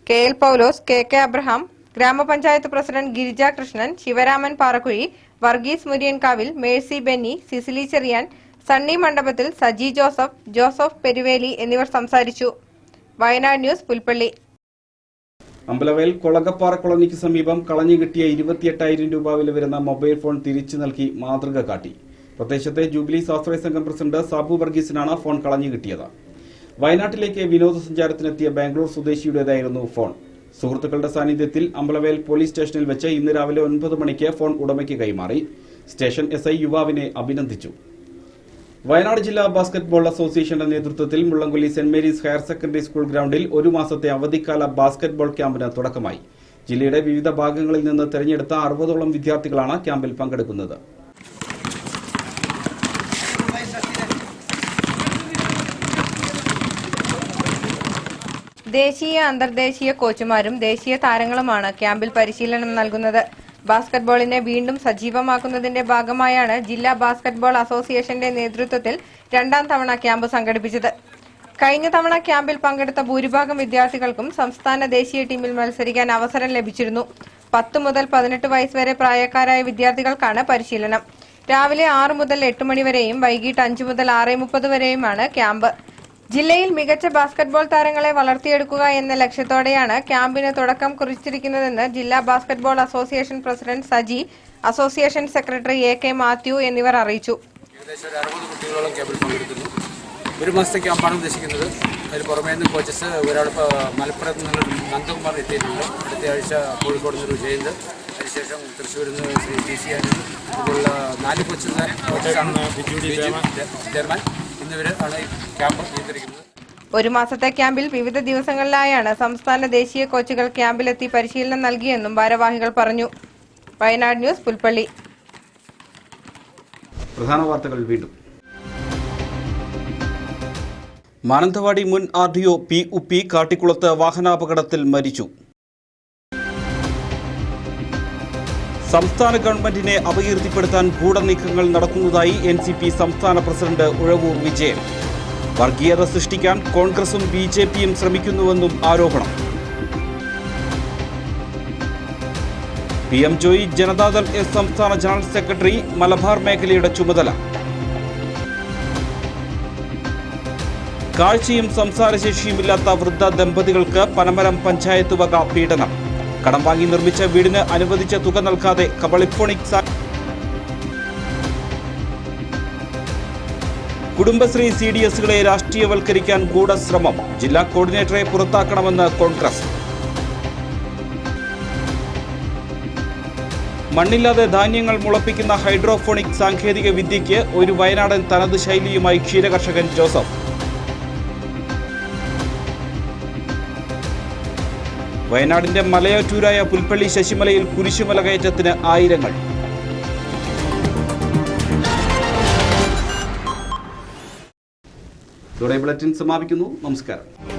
KL പൗലോസ്, KK അബ്രഹാം, ഗ്രാമപഞ്ചായത്ത് പ്രസിഡന്റ് ഗിരിജ കൃഷ്ണൻ, ശിവരാമൻ പാറക്കുഴി, വർഗീസ് മുരിയൻകാവിൽ, മേഴ്സി ബെന്നി, സിസിലി ചെറിയാൻ, സണ്ണി മണ്ഡപത്തിൽ, സജി ജോസഫ്, ജോസഫ് പെരുവേലി എന്നിവർ സംസാരിച്ചു. വയനാട് ന്യൂസ്, പുൽപ്പള്ളി. അമ്പലവയൽ കൊളകപ്പാറ കോളനിക്ക് സമീപം കളഞ്ഞുകിട്ടിയ 28,000 രൂപ വില വരുന്ന മൊബൈൽ ഫോൺ തിരിച്ചു നൽകി മാതൃക കാട്ടി. പ്രദേശത്തെ ജൂബിലി സ്വാശ്രയ സംഘം പ്രസിഡന്റ് സാബു വർഗീസിനാണ് ഫോൺ കളഞ്ഞു കിട്ടിയത്. വയനാട്ടിലേക്ക് വിനോദസഞ്ചാരത്തിനെത്തിയ ബാംഗ്ലൂർ സ്വദേശിയുടേതായിരുന്നു ഫോൺ. സുഹൃത്തുക്കളുടെ സാന്നിധ്യത്തിൽ അമ്പലവയൽ പോലീസ് സ്റ്റേഷനിൽ വെച്ച് ഇന്ന് രാവിലെ 9 മണിക്ക് ഫോൺ ഉടമയ്ക്ക് കൈമാറി. സ്റ്റേഷൻ SI യുവാവിനെ അഭിനന്ദിച്ചു. വയനാട് ജില്ലാ ബാസ്കറ്റ്ബോൾ അസോസിയേഷന്റെ നേതൃത്വത്തിൽ Mullankolli saint Mary's higher secondary school ഗ്രൗണ്ടിൽ 1 മാസത്തെ അവധിക്കാല ബാസ്കറ്റ്ബോൾ ക്യാമ്പിന് തുടക്കമായി. ജില്ലയുടെ വിവിധ ഭാഗങ്ങളിൽ നിന്ന് തെരഞ്ഞെടുത്ത 60ഓളം വിദ്യാർത്ഥികളാണ് ക്യാമ്പിൽ പങ്കെടുക്കുന്നത്. ദേശീയ അന്തർദേശീയ കോച്ചുമാരും ദേശീയ താരങ്ങളുമാണ് ക്യാമ്പിൽ പരിശീലനം നൽകുന്നത്. ബാസ്കറ്റ്ബോളിനെ വീണ്ടും സജീവമാക്കുന്നതിന്റെ ഭാഗമായാണ് ജില്ലാ ബാസ്കറ്റ്ബോൾ അസോസിയേഷന്റെ നേതൃത്വത്തിൽ 2ാം തവണ ക്യാമ്പ് സംഘടിപ്പിച്ചത്. കഴിഞ്ഞ തവണ ക്യാമ്പിൽ പങ്കെടുത്ത ഭൂരിഭാഗം വിദ്യാർത്ഥികൾക്കും സംസ്ഥാന ദേശീയ ടീമിൽ മത്സരിക്കാൻ അവസരം ലഭിച്ചിരുന്നു. 10 മുതൽ 18 വയസ്സ് വരെ പ്രായക്കാരായ വിദ്യാർത്ഥികൾക്കാണ് പരിശീലനം. രാവിലെ 6 മുതൽ 8 മണി വരെയും വൈകിട്ട് 5 മുതൽ 6:30 വരെയുമാണ് ക്യാമ്പ്. ജില്ലയിൽ മികച്ച ബാസ്കറ്റ്ബോൾ താരങ്ങളെ വളർത്തിയെടുക്കുക എന്ന ലക്ഷ്യത്തോടെയാണ് ക്യാമ്പിന് തുടക്കം കുറിച്ചിരിക്കുന്നതെന്ന് ജില്ലാ basketball association president Saji, association secretary AK Mathew എന്നിവർ അറിയിച്ചു. ഏകദേശം 60 കുട്ടികളോളം ക്യാമ്പിൽ പങ്കെടുക്കുന്നു. 1 മാസത്തെ ക്യാമ്പാണ് ഉദ്ദേശിക്കുന്നത്. അതിന് പുറമേ നിന്ന് കോച്ചസ് ഒരാൾ മലപ്പുറത്ത് നിന്ന് നന്ദകുമാർ എത്തിയിട്ടുണ്ട്. അടുത്ത ആഴ്ച കോഴിക്കോട് നിന്നൊരു ജയന്ത്, അതിനുശേഷം തൃശ്ശൂരിൽ നിന്ന് ശ്രീ TC ആനന്ദ്, ഇതുപോലുള്ള 4 കോച്ചസാണ് ചെയർമാൻ എന്നിവരാണ് ഈ ക്യാമ്പ് നിയന്ത്രിക്കുന്നത്. 1 മാസത്തെ ക്യാമ്പിൽ വിവിധ ദിവസങ്ങളിലായാണ് സംസ്ഥാന ദേശീയ കോച്ചുകൾ ക്യാമ്പിലെത്തി പരിശീലനം നൽകിയെന്നും ഭാരവാഹികൾ പറഞ്ഞു. വയനാട് ന്യൂസ് പുൽപ്പള്ളി. പ്രധാന വാർത്തകൾ വീണ്ടും. മാനന്തവാടി മുൻ RDO PUP കാട്ടിക്കുളത്ത് വാഹനാപകടത്തിൽ മരിച്ചു. സംസ്ഥാന ഗവൺമെന്റിനെ അപകീർത്തിപ്പെടുത്താൻ ഗൂഢനീക്കങ്ങൾ നടക്കുന്നതായി NCP സംസ്ഥാന പ്രസിഡന്റ് ഉഴവൂർ വിജയൻ. വർഗീയത സൃഷ്ടിക്കാൻ കോൺഗ്രസും BJPയും ശ്രമിക്കുന്നുവെന്നും ആരോപണം. PM ജോയി ജനതാദൾ എസ് സംസ്ഥാന ജനറൽ സെക്രട്ടറി, മലബാർ മേഖലയുടെ ചുമതല. കാഴ്ചയും സംസാരശേഷിയുമില്ലാത്ത വൃദ്ധ ദമ്പതികൾക്ക് പനമരം പഞ്ചായത്ത് വക പീഡനം. കടം വാങ്ങി നിർമ്മിച്ച വീടിന് അനുവദിച്ച തുക നൽകാതെ കബളിഫോണിക്. കുടുംബശ്രീ CDSകളെ രാഷ്ട്രീയവൽക്കരിക്കാൻ ഗൂഢശ്രമം. ജില്ലാ കോർഡിനേറ്ററെ പുറത്താക്കണമെന്ന് കോൺഗ്രസ്. മണ്ണില്ലാതെ ധാന്യങ്ങൾ മുളപ്പിക്കുന്ന ഹൈഡ്രോഫോണിക് സാങ്കേതിക വിദ്യയ്ക്ക് ഒരു വയനാടൻ തനത് ശൈലിയുമായി ക്ഷീരകർഷകൻ ജോസഫ്. വയനാടിന്റെ മലയാറ്റൂരായ പുൽപ്പള്ളി ശശിമലയിൽ കുരിശുമല കയറ്റത്തിന് ആയിരങ്ങൾ. ഇതോടെ ബുള്ളറ്റിൻ സമാപിക്കുന്നു. നമസ്കാരം.